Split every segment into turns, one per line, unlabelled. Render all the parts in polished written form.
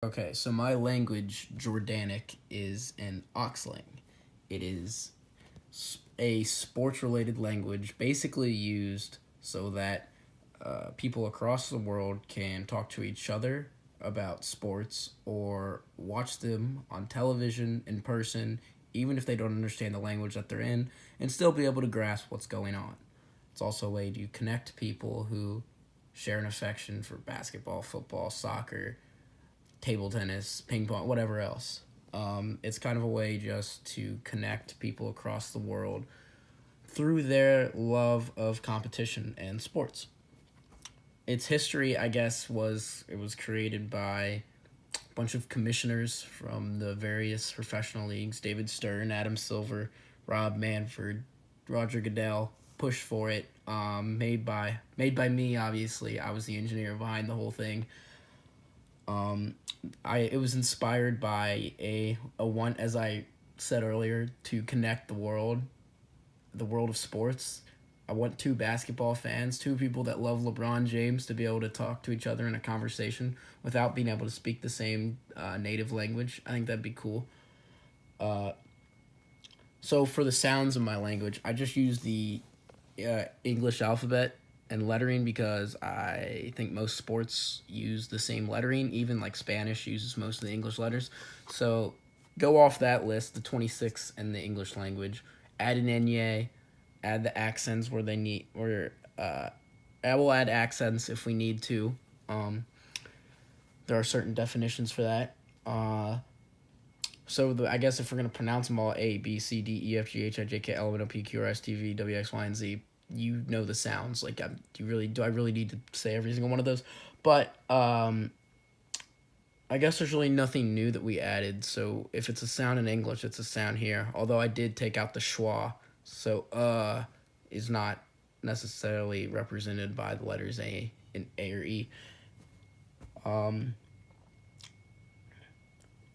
Okay, so my language, Jordanic, is an Oxling. It is a sports related language basically used so that people across the world can talk to each other about sports or watch them on television in person, even if they don't understand the language that they're in, and still be able to grasp what's going on. It's also a way to connect people who share an affection for basketball, football, soccer, table tennis, ping pong, whatever else. It's kind of a way just to connect people across the world through their love of competition and sports. Its history, I guess, was it was created by a bunch of commissioners from the various professional leagues: David Stern, Adam Silver, Rob Manfred, Roger Goodell. Pushed for it. Made by me. Obviously, I was the engineer behind the whole thing. Um, it was inspired by a one, as I said earlier, to connect the world of sports. I want two basketball fans, two people that love LeBron James, to be able to talk to each other in a conversation without being able to speak the same native language. I think that'd be cool. Uh, so for the sounds of my language, I just use the English alphabet and lettering because I think most sports use the same lettering. Even like Spanish uses most of the English letters. So go off that list, the 26 and the English language. Add an enye, add the accents where they need, where I will add accents if we need to. Um, there are certain definitions for that. I guess if we're gonna pronounce them all, A, B, C, D, E, F, G, H, I, J, K, L, M, N, O, P, Q, R, S, T, V, W, X, Y, and Z. You know the sounds. Like, do I really need to say every single one of those? But I guess there's really nothing new that we added. So if it's a sound in English, it's a sound here. Although I did take out the schwa, so is not necessarily represented by the letters A or E. Um,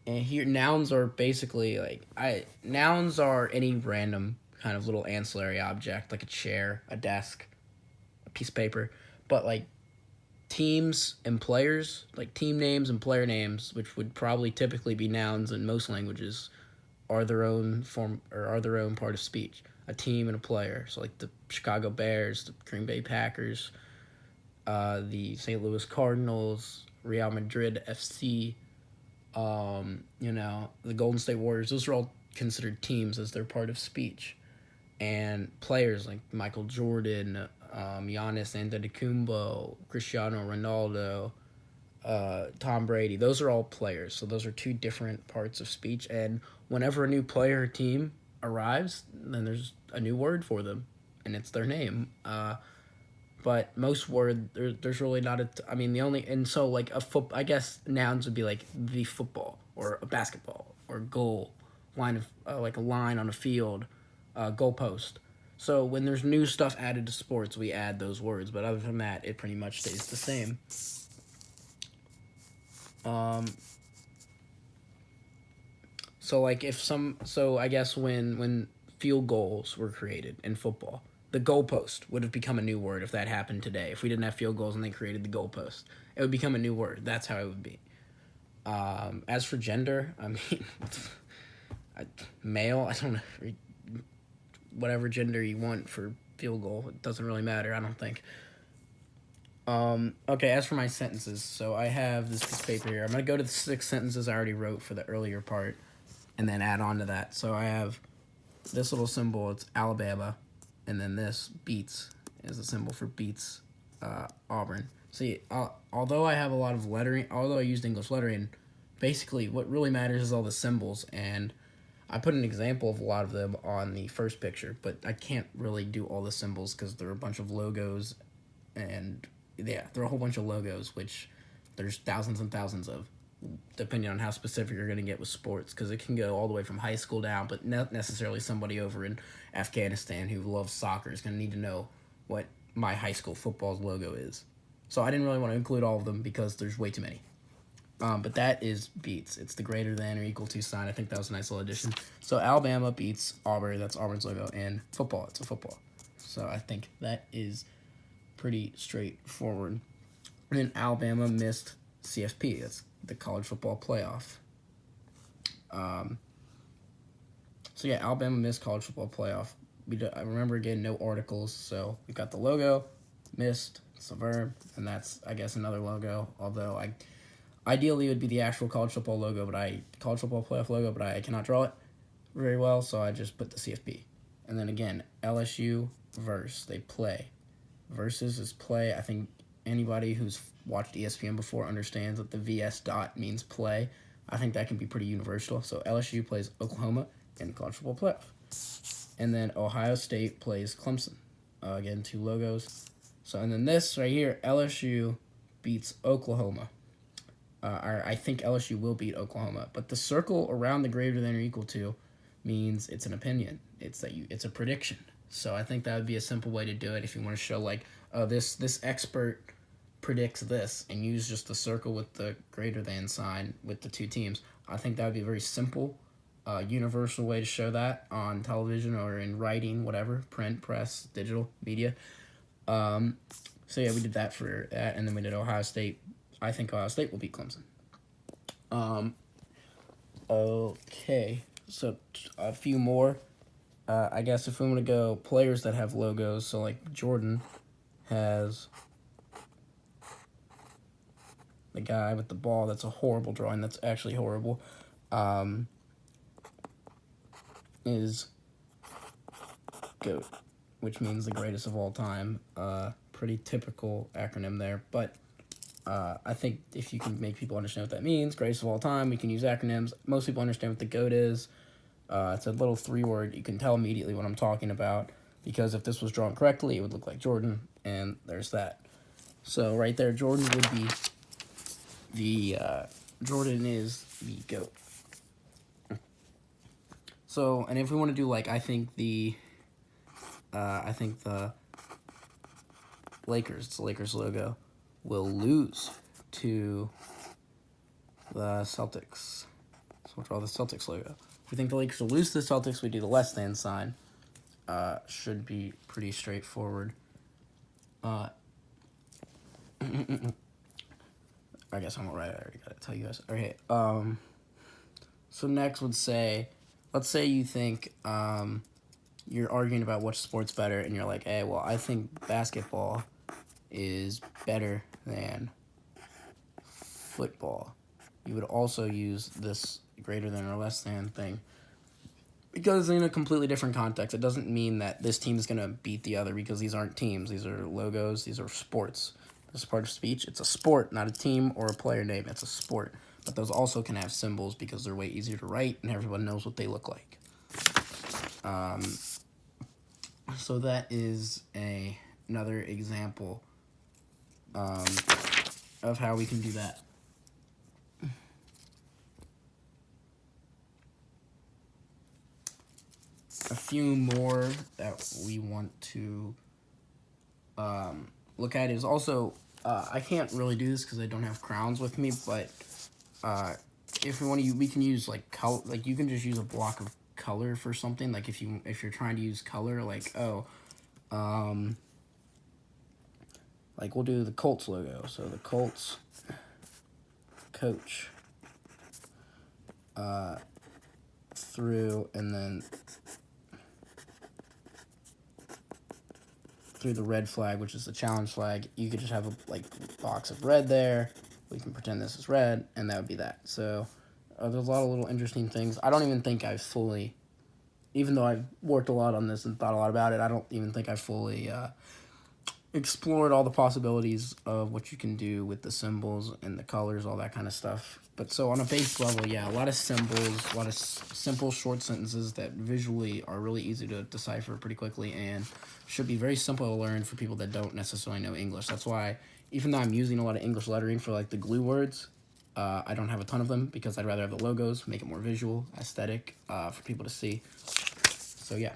and here nouns are basically like I nouns are any random kind of little ancillary object like a chair, a desk, a piece of paper, but like teams and players, like team names and player names, which would probably typically be nouns in most languages, are their own form or are their own part of speech. A team and a player, so like the Chicago Bears, the Green Bay Packers, the St. Louis Cardinals, Real Madrid FC, the Golden State Warriors. Those are all considered teams as their part of speech. And players like Michael Jordan, Giannis Antetokounmpo, Cristiano Ronaldo, Tom Brady. Those are all players. So those are two different parts of speech. And whenever a new player or team arrives, then there's a new word for them, and it's their name. But most there's really not I mean, the only and so like a foot. I guess nouns would be like the football or a basketball or goal line of like a line on a field, goalpost. So when there's new stuff added to sports, we add those words. But other than that, it pretty much stays the same. Um, so like if some, so I guess when field goals were created in football, the goalpost would have become a new word if that happened today. If we didn't have field goals and they created the goalpost, it would become a new word. That's how it would be. As for gender, I mean, male, I don't know, whatever gender you want for field goal, it doesn't really matter. I don't think. Okay, as for my sentences, so I have this piece of paper here. I'm gonna go to the 6 sentences I already wrote for the earlier part, and then add on to that. So I have this little symbol. It's Alabama, and then this beats is a symbol for beats Auburn. See, although I have a lot of lettering, although I used English lettering, basically what really matters is all the symbols, and I put an example of a lot of them on the first picture, but I can't really do all the symbols because there are a bunch of logos, and yeah, there are a whole bunch of logos, which there's thousands and thousands of, depending on how specific you're going to get with sports, because it can go all the way from high school down, but not necessarily somebody over in Afghanistan who loves soccer is going to need to know what my high school football's logo is. So I didn't really want to include all of them because there's way too many. But that is beats. It's the greater than or equal to sign. I think that was a nice little addition. So Alabama beats Auburn. That's Auburn's logo. And football. It's a football. So I think that is pretty straightforward. And then Alabama missed CFP. That's the college football playoff. So yeah, Alabama missed college football playoff. I remember again, no articles, so we got the logo, missed, it's a verb, and that's, I guess, another logo, although ideally it would be the actual college football logo, college football playoff logo, but I cannot draw it very well, so I just put the CFP. And then again, LSU verse, they play. Versus is play. I think anybody who's watched ESPN before understands that the VS dot means play. I think that can be pretty universal. So LSU plays Oklahoma in the college football playoff. And then Ohio State plays Clemson. Again, 2 logos. So, and then this right here, LSU beats Oklahoma. I think LSU will beat Oklahoma. But the circle around the greater than or equal to means it's an opinion. It's a prediction. So I think that would be a simple way to do it if you want to show like, this expert predicts this, and use just the circle with the greater than sign with the 2 teams. I think that would be a very simple, universal way to show that on television or in writing, whatever, print, press, digital, media. So yeah, we did that for that, and then we did Ohio State. I think Ohio State will beat Clemson. Okay, so a few more. I guess if we want to go players that have logos, so like Jordan has the guy with the ball. That's a horrible drawing. That's actually horrible. Is GOAT, which means the greatest of all time. Pretty typical acronym there, but I think if you can make people understand what that means, greatest of all time, we can use acronyms. Most people understand what the GOAT is. It's a little 3-word. You can tell immediately what I'm talking about, because if this was drawn correctly, it would look like Jordan, and there's that. So right there, Jordan would be Jordan is the GOAT. So, and if we want to do like, I think the Lakers, it's the Lakers logo, will lose to the Celtics. So we'll draw the Celtics logo. If we think the Lakers will lose to the Celtics, we do the less than sign. Should be pretty straightforward. I guess I'm alright. I already gotta tell you guys. Okay. So next would say, let's say you think you're arguing about which sport's better, and you're like, hey, well, I think basketball is better than football. You would also use this greater than or less than thing, because in a completely different context. It doesn't mean that this team is going to beat the other, because these aren't teams. These are logos. These are sports. This is part of speech. It's a sport, not a team or a player name. It's a sport. But those also can have symbols because they're way easier to write, and everyone knows what they look like. So that is another example of how we can do that. A few more that we want to look at is also, I can't really do this because I don't have crowns with me, but if we want to, we can use like color. Like you can just use a block of color for something. Like if you're trying to use color, like like we'll do the Colts logo. So the Colts coach through, and then through the red flag, which is the challenge flag. You could just have a box of red there. We can pretend this is red, and that would be that. So there's a lot of little interesting things. I don't even think I've fully, even though I've worked a lot on this and thought a lot about it, I don't even think I've fully explored all the possibilities of what you can do with the symbols and the colors, all that kind of stuff. But so on a base level, yeah, a lot of symbols, a lot of simple short sentences that visually are really easy to decipher pretty quickly and should be very simple to learn for people that don't necessarily know English. That's why, even though I'm using a lot of English lettering for like the glue words, I don't have a ton of them because I'd rather have the logos, make it more visual, aesthetic, for people to see. So yeah.